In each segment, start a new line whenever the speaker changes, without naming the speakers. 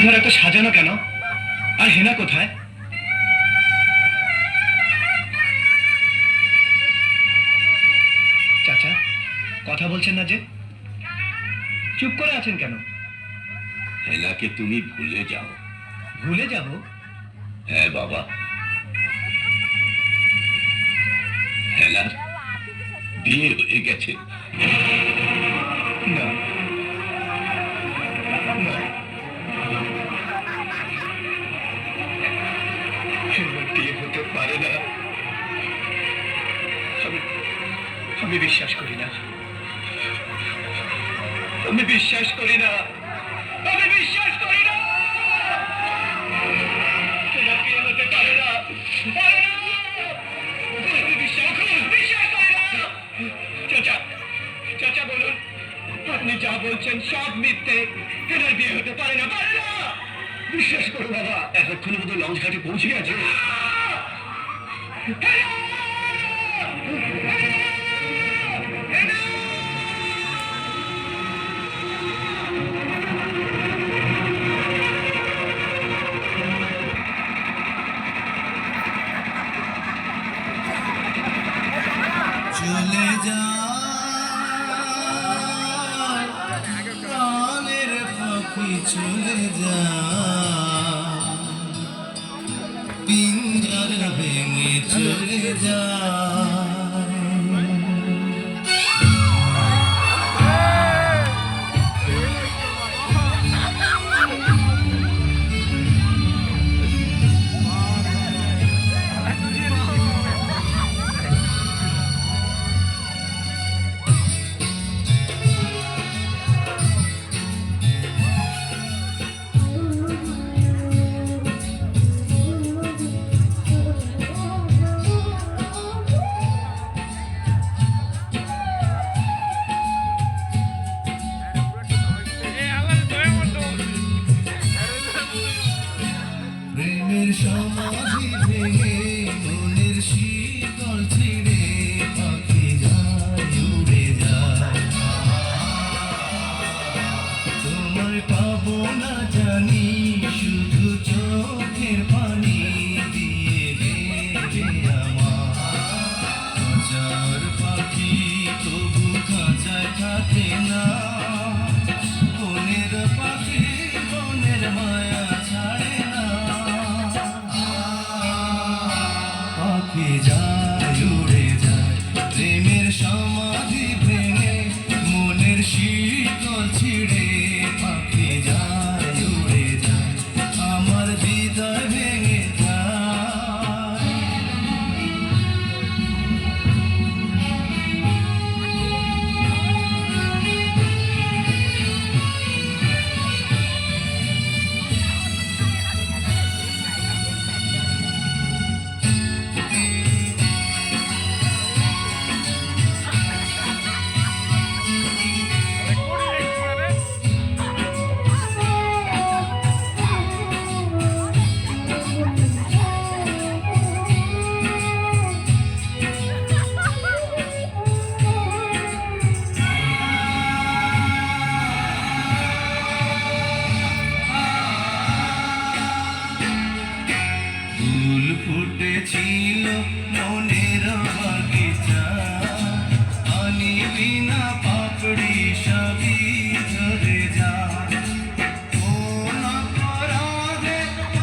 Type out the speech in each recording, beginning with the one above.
ঘর এত সাজানো কেন? আর হেনা কোথায়? চাচা কথা বলছেন না যে, চুপ করে আছেন কেন?
হেনাকে তুমি ভুলে যাও।
ভুলে যাব?
হ্যাঁ বাবা, হেনার বিয়ে হয়ে গেছে।
না, বিয়ে হতে পারে না। আমি বিশ্বাস করি না, আমি বিশ্বাস করি না, আমি বিশ্বাস করি না। বিয়ে হতে পারে না, পারে না। আমি বিশ্বাস করি না। চাচা, চাচা বলুন, আপনি যা বলছেন সব মিথ্যে। এনার বিয়ে হতে পারে না, পারে না। বিশ্বাস করো বাবা, এতক্ষণ বোধহয় লঞ্চ ঘাটে পৌঁছে গেছে।
চলে যা প্রাণের পাখি, চলে যা পিঞ্জর ভেঙে চলে যা। প্রেমের সমাধি ভেঙে মনের শীতল ছিঁড়ে পাখি যায় উড়ে যায়। তোমায় পাবো না জানি, শুধু চোখের পানি দিয়ে গেলে আমার। খাঁচার পাখি তবু খাঁচায় থাকে না, বনের পাখি বনের মায়া ছাড়ে না। পাখি যায় উড়ে যায়, প্রেমের সমাধি ভেঙে মনের শীতল ছিঁড়ে পাখি যায় উড়ে যায়, আমার হৃদয় ভেঙে যায়। ফুল ফুটেছিল মনের বাগিচা, পানি বিনা পাপড়ি সবই ঝরে যায়। কোন অপরাধে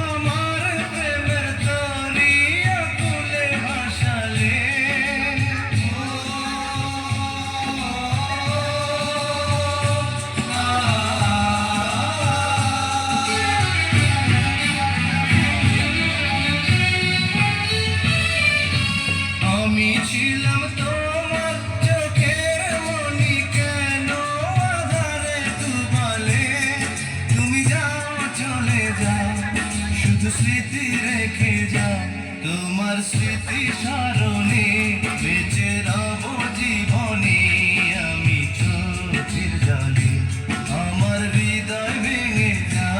আমার প্রেমের তরি আকুলে ভাসালে, আমি ছিলাম তোমার চোখের মনি, কেন আধারে ডুবালে? তুমি যাও চলে যাও, শুধু স্মৃতি রেখে যাও, তোমার স্মৃতি স্মরণে বেঁচে রব জীবনে। আমি চোখের জলে আমার হৃদয় ভেঙে যায়।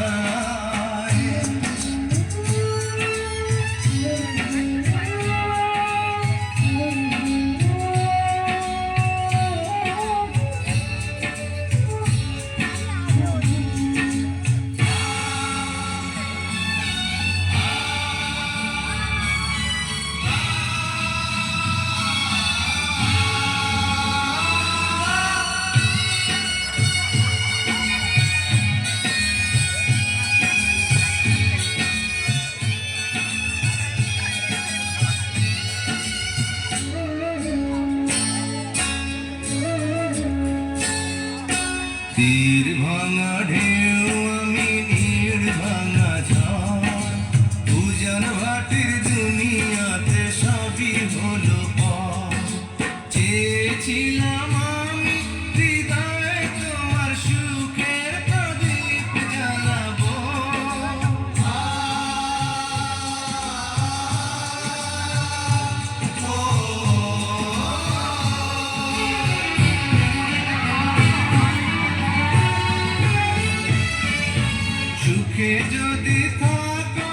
সুখে যদি থাকো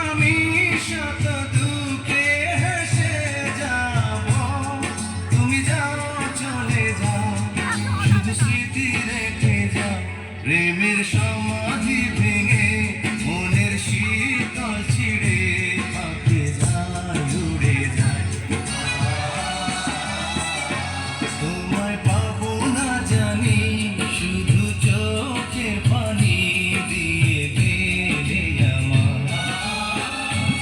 আমি শত দুঃখে হেসে যাব তুমি যাও চলে যাও শুধু স্মৃতি রেখে যাও প্রেমের সমাধি ভেঙে মনের শীতল ছিঁড়ে পাখি যায় উড়ে যায় তোমায় পাবো না জানি শুধু চোখের পানি দিয়ে গেলে আমার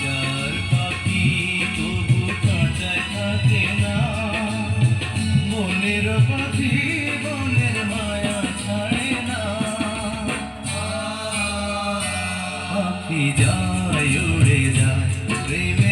যার পাখি তবু কাঁচায় থাকে না মনের পাখি বনের মায়া ছাড়ে না পাখি যায় উড়ে যায় প্রেমে